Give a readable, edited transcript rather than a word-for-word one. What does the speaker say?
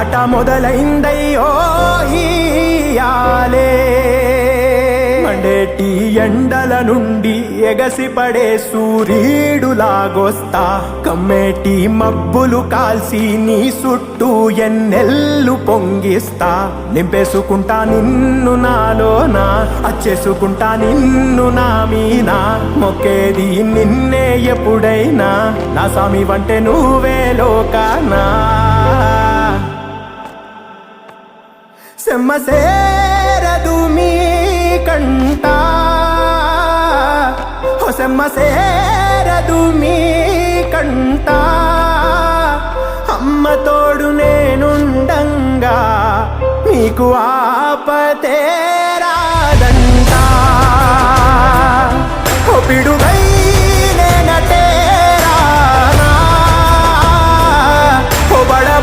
ఆట మొదలైందయ్యో ఇయాలే మండేటి ఎండల నుండి ఎగసిపడే సూర్యుడులాగొస్తా కమ్మేటి మబ్బులు కాల్సి నీ చుట్టూ ఎన్నెల్లు పొంగిస్తా నింపేసుకుంటా నిన్ను నాలోనా అచ్చేసుకుంటా నిన్ను నా మీనా మొక్కేది నిన్నే ఎప్పుడైనా నా స్వామి వంటే నువ్వే లోకానా సెమ్మసేరదు మీ కంట సెమ్మసేరదు మీ కంట అమ్మ తోడు నేనుండంగా మీకు ఆపతే రాదంట పిడుగ